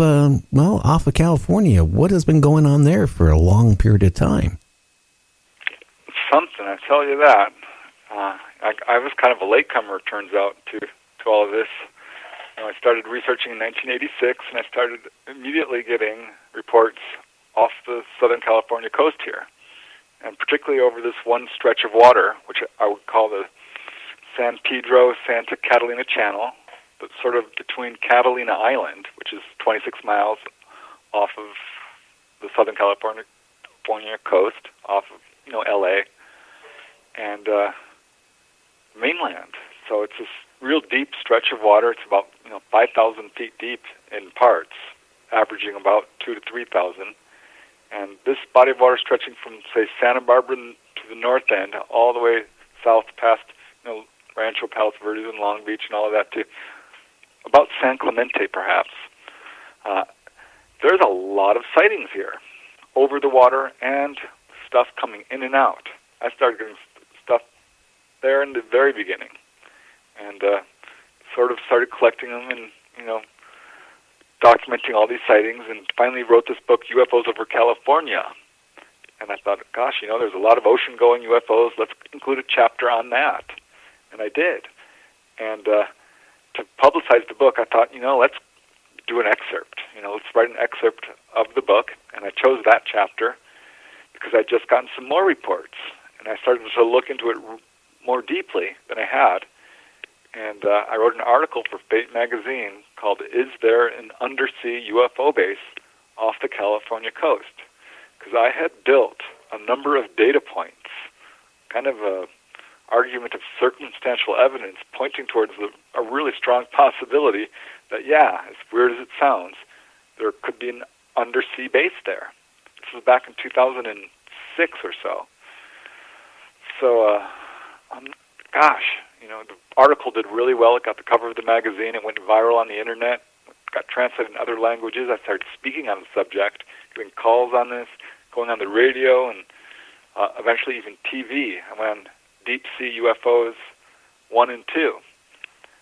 off of California. What has been going on there for a long period of time? Something, I tell you that. I was kind of a latecomer, it turns out, to all of this. I started researching in 1986, and I started immediately getting reports off the Southern California coast here, and particularly over this one stretch of water, which I would call the San Pedro-Santa Catalina Channel, but sort of between Catalina Island, which is 26 miles off of the Southern California coast, off of L.A., and mainland. So it's this real deep stretch of water. It's about 5,000 feet deep in parts, averaging about 2,000 to 3,000. And this body of water stretching from, say, Santa Barbara to the north end, all the way south past Rancho Palos Verdes and Long Beach and all of that to about San Clemente, perhaps. There's a lot of sightings here, over the water and stuff coming in and out. I started getting stuff there in the very beginning, and sort of started collecting them and documenting all these sightings, and finally wrote this book, UFOs Over California. And I thought, gosh, there's a lot of ocean-going UFOs. Let's include a chapter on that. And I did. And to publicize the book, I thought, let's do an excerpt. Let's write an excerpt of the book. And I chose that chapter because I'd just gotten some more reports. And I started to look into it more deeply than I had. And I wrote an article for Fate magazine called, Is There an Undersea UFO Base Off the California Coast? Because I had built a number of data points, kind of a argument of circumstantial evidence pointing towards a really strong possibility that, as weird as it sounds, there could be an undersea base there. This was back in 2006 or so. So, the article did really well. It got the cover of the magazine. It went viral on the internet. It got translated in other languages. I started speaking on the subject, getting calls on this, going on the radio, and eventually even TV. I went on Deep Sea UFOs 1 and 2.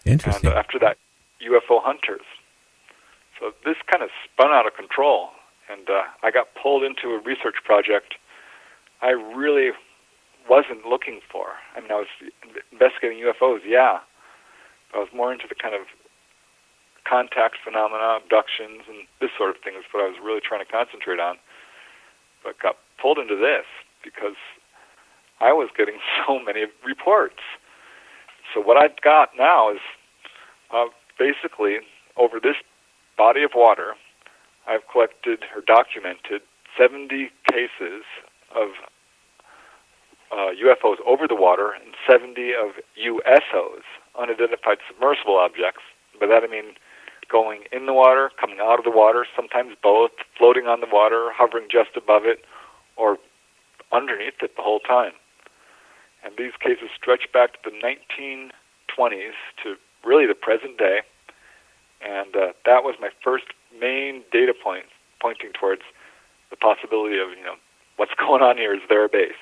Interesting. And after that, UFO Hunters. So this kind of spun out of control, and I got pulled into a research project I really wasn't looking for. I mean, I was investigating UFOs, I was more into the kind of contact phenomena, abductions, and this sort of thing is what I was really trying to concentrate on. But got pulled into this because I was getting so many reports. So what I've got now is basically over this body of water, I've collected or documented 70 cases of UFOs over the water and 70 of USOs, unidentified submersible objects. By that I mean going in the water, coming out of the water, sometimes both, floating on the water, hovering just above it, or underneath it the whole time. And these cases stretch back to the 1920s to really the present day. And that was my first main data point pointing towards the possibility of, what's going on here? Is there a base?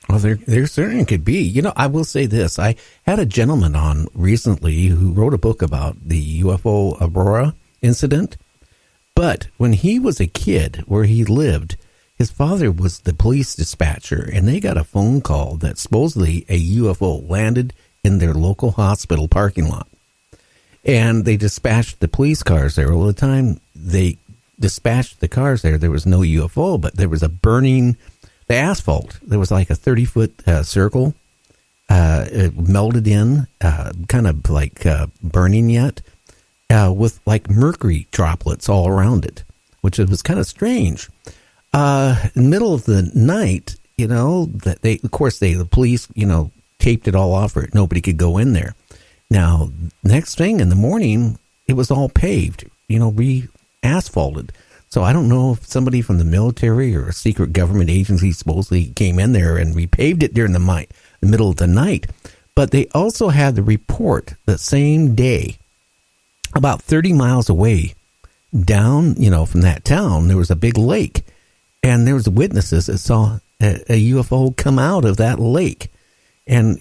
Well, there certainly could be. I will say this. I had a gentleman on recently who wrote a book about the UFO Aurora incident. But when he was a kid, where he lived, his father was the police dispatcher, and they got a phone call that supposedly a UFO landed in their local hospital parking lot. And they dispatched the police cars there. All the time they dispatched the cars there was no UFO, but there was a burning... The asphalt, there was like a 30-foot circle, it melted in, kind of like burning yet, with like mercury droplets all around it, which was kind of strange. In the middle of the night, that the police, taped it all off, or nobody could go in there. Now, next thing in the morning, it was all paved, re-asphalted. So I don't know if somebody from the military or a secret government agency supposedly came in there and repaved it during the middle of the night. But they also had the report the same day, about 30 miles away, down, from that town, there was a big lake. And there was witnesses that saw a UFO come out of that lake. And,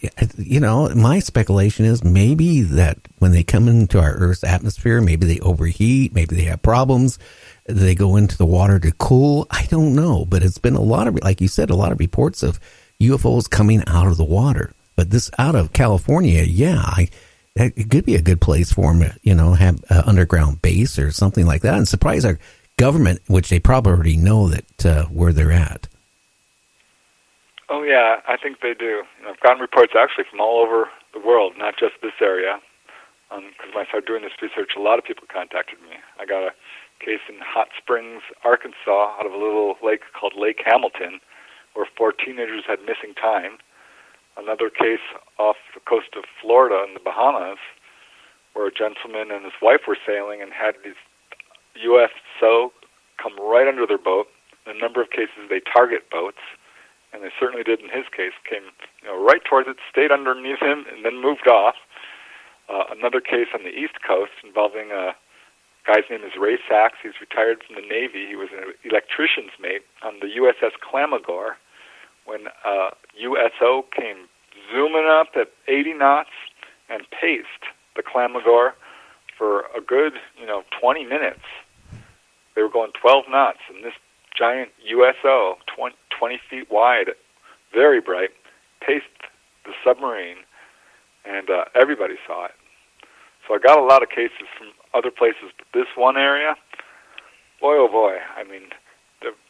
my speculation is maybe that when they come into our Earth's atmosphere, maybe they overheat, maybe they have problems. They go into the water to cool. I don't know. But it's been a lot of, like you said, a lot of reports of UFOs coming out of the water. But this out of California, it could be a good place for them to, have an underground base or something like that and surprise our government, which they probably already know that where they're at. Oh, yeah, I think they do. I've gotten reports actually from all over the world, not just this area. Because when I started doing this research, a lot of people contacted me. I got a case in Hot Springs, Arkansas, out of a little lake called Lake Hamilton, where 4 teenagers had missing time. Another case off the coast of Florida in the Bahamas, where a gentleman and his wife were sailing and had these UFO come right under their boat. In a number of cases, they target boats. And they certainly did in his case, came right towards it, stayed underneath him, and then moved off. Another case on the East Coast involving a guy's name is Ray Sachs. He's retired from the Navy. He was an electrician's mate on the USS Clamagore when a USO came zooming up at 80 knots and paced the Clamagore for a good 20 minutes. They were going 12 knots, and this giant USO, 20 feet wide, very bright, paced the submarine, and everybody saw it. So I got a lot of cases from other places, but this one area, boy, oh boy, I mean,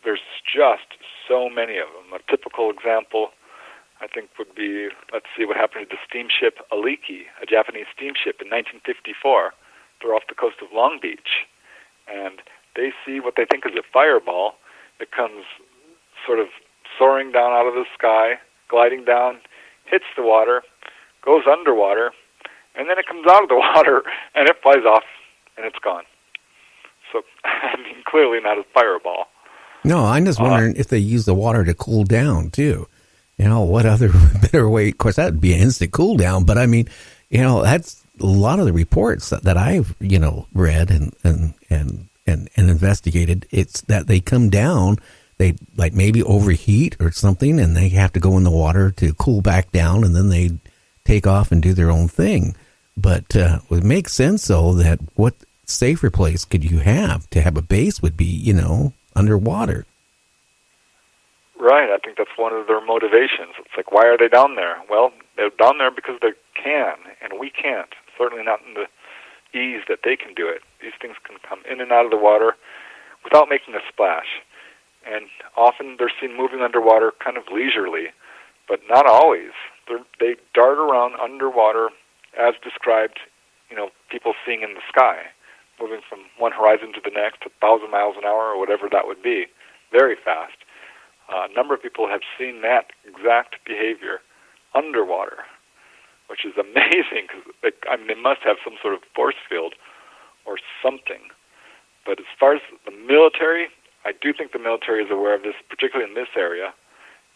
there's just so many of them. A typical example, I think, would be, let's see what happened to the steamship Aliki, a Japanese steamship in 1954. They're off the coast of Long Beach, and they see what they think is a fireball. It comes sort of soaring down out of the sky, gliding down, hits the water, goes underwater, and then it comes out of the water, and it flies off, and it's gone. So, I mean, clearly not a fireball. No, I'm just wondering if they use the water to cool down, too. What other better way? Of course, that would be an instant cool down, but I mean, that's a lot of the reports that I've, read and investigated. It's that they come down, they like maybe overheat or something, and they have to go in the water to cool back down, and then they take off and do their own thing. But it makes sense, though, that what safer place could you have to have a base would be, underwater. Right. I think that's one of their motivations. It's like, why are they down there? Well, they're down there because they can, and we can't. Certainly not in the ease that they can do it. These things can come in and out of the water without making a splash. And often they're seen moving underwater kind of leisurely, but not always. They dart around underwater as described, people seeing in the sky, moving from one horizon to the next, 1,000 miles an hour or whatever that would be, very fast. A number of people have seen that exact behavior underwater, which is amazing because they must have some sort of force field or something. But as far as the military, I do think the military is aware of this, particularly in this area.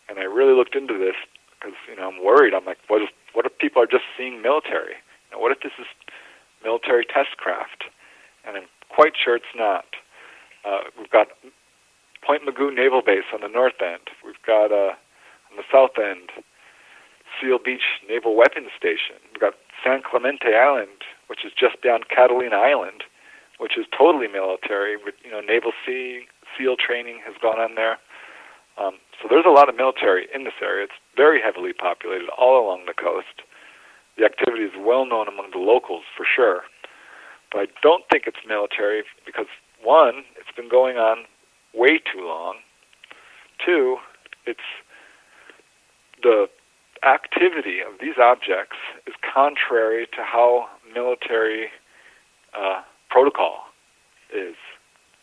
And I really looked into this because I'm worried. I'm like, what if people are just seeing military? What if this is military test craft? And I'm quite sure it's not. We've got Point Mugu Naval Base on the north end. We've got on the south end Seal Beach Naval Weapons Station. We've got San Clemente Island, which is just beyond Catalina Island, which is totally military. With Naval SEAL training has gone on there. So there's a lot of military in this area. It's very heavily populated all along the coast. The activity is well known among the locals for sure. But I don't think it's military because, one, it's been going on way too long. Two, it's the activity of these objects is contrary to how military protocol is.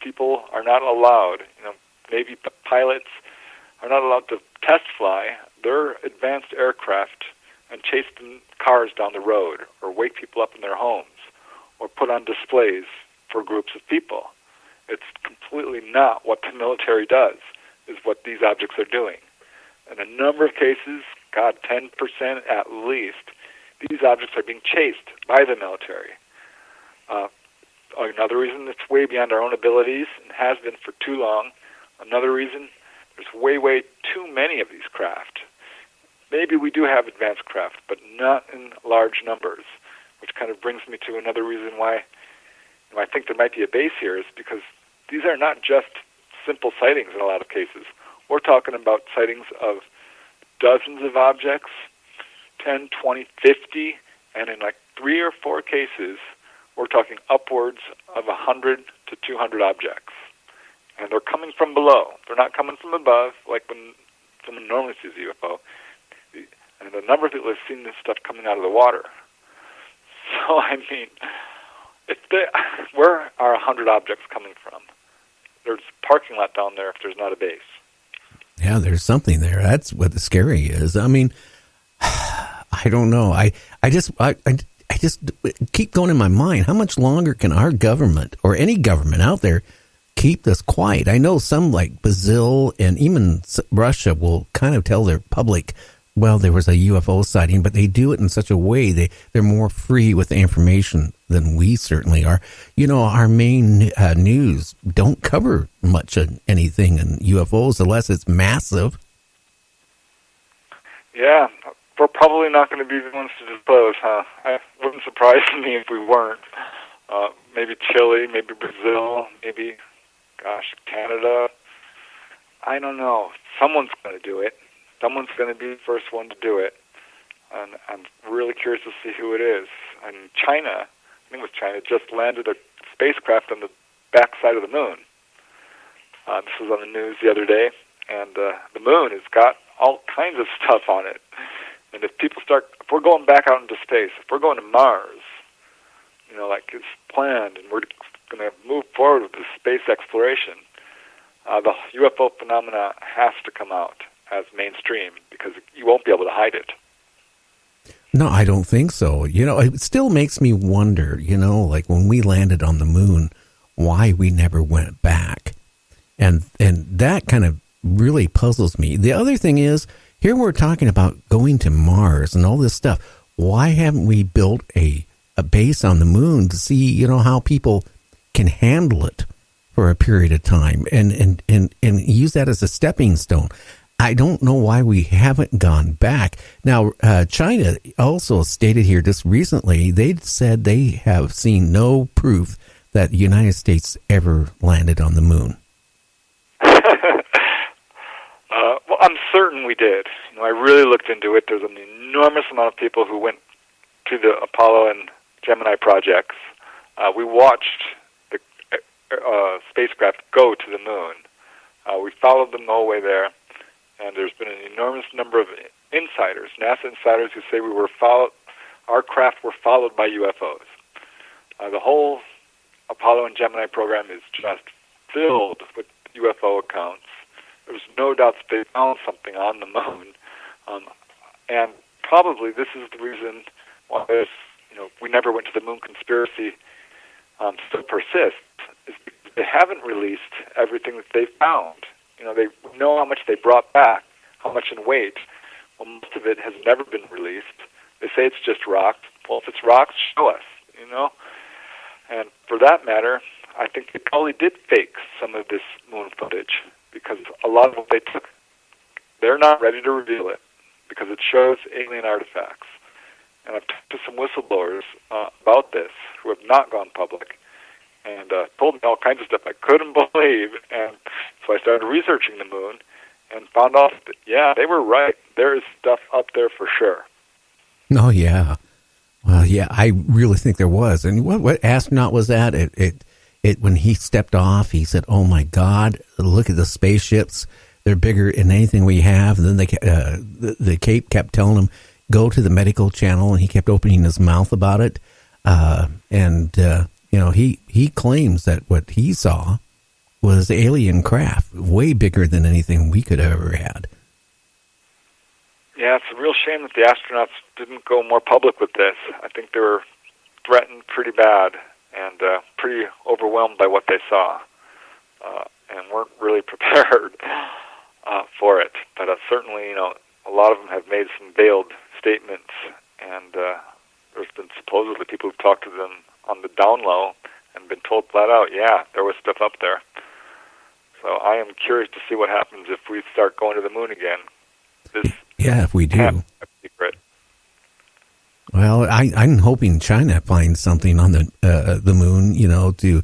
People are not allowed, Navy pilots are not allowed to test fly their advanced aircraft and chase cars down the road or wake people up in their homes or put on displays for groups of people. It's completely not what the military does, is what these objects are doing. In a number of cases, 10% at least, these objects are being chased by the military. Another reason it's way beyond our own abilities and has been for too long. Another reason, there's way too many of these craft. maybe we do have advanced craft, but not in large numbers, which kind of brings me to another reason why I think there might be a base here, is because these are not just simple sightings in a lot of cases. We're talking about sightings of dozens of objects, 10, 20, 50, and in like 3 or 4 cases, we're talking upwards of 100 to 200 objects. And they're coming from below. They're not coming from above, like when someone normally sees a UFO. And a number of people have seen this stuff coming out of the water. So, I mean, where are 100 objects coming from? There's a parking lot down there if there's not a base. Yeah, there's something there. That's what the scary is. I mean, I don't know. I just keep going in my mind. How much longer can our government or any government out there keep this quiet? I know some like Brazil and even Russia will kind of tell their public, well, there was a UFO sighting, but they do it in such a way they're more free with the information than we certainly are. You know, our main news don't cover much of anything in UFOs unless it's massive. Yeah, we're probably not going to be the ones to disclose, huh? It wouldn't surprise me if we weren't. Maybe Chile, maybe Brazil, maybe, Canada. I don't know. Someone's going to do it. Someone's going to be the first one to do it. And I'm really curious to see who it is. And China, I think it was China, just landed a spacecraft on the backside of the moon. This was on the news the other day. And the moon has got all kinds of stuff on it. And if we're going back out into space, if we're going to Mars, like it's planned, and we're going to move forward with this space exploration, the UFO phenomena has to come out as mainstream because you won't be able to hide it. No, I don't think so. It still makes me wonder, like when we landed on the moon, why we never went back. And that kind of really puzzles me. The other thing is, here we're talking about going to Mars and all this stuff. Why haven't we built a base on the moon to see, how people can handle it for a period of time and use that as a stepping stone? I don't know why we haven't gone back. Now, China also stated here just recently, they said they have seen no proof that the United States ever landed on the moon. Well, I'm certain we did. I really looked into it. There's an enormous amount of people who went to the Apollo and Gemini projects. We watched the spacecraft go to the moon. We followed them the whole way there. And there's been an enormous number of insiders, NASA insiders, who say our craft were followed by UFOs. The whole Apollo and Gemini program is just filled with UFO accounts. There's no doubt that they found something on the moon. And probably this is the reason why we never went to the moon conspiracy still persists, is because they haven't released everything that they found. They know how much they brought back, how much in weight. Well, most of it has never been released. They say it's just rocks. Well, if it's rocks, show us, And for that matter, I think they probably did fake some of this moon footage because a lot of what they took, they're not ready to reveal it because it shows alien artifacts. And I've talked to some whistleblowers about this who have not gone public and told me all kinds of stuff I couldn't believe. And so I started researching the moon and found out that, yeah, they were right. There is stuff up there for sure. Oh, yeah. Well, yeah, I really think there was. And what astronaut was that? When he stepped off, he said, "Oh my God, look at the spaceships. They're bigger than anything we have." And then the Cape kept telling him, "Go to the medical channel," and he kept opening his mouth about it. He claims that what he saw was alien craft, way bigger than anything we could have ever had. Yeah, it's a real shame that the astronauts didn't go more public with this. I think they were threatened pretty bad and pretty overwhelmed by what they saw and weren't really prepared for it. But certainly, a lot of them have made some veiled statements, and there's been supposedly people who've talked to them on the down low and been told flat out, yeah, there was stuff up there. So I am curious to see what happens if we start going to the moon again. This Yeah, if we do. Secret. Well, I'm hoping China finds something on the moon, to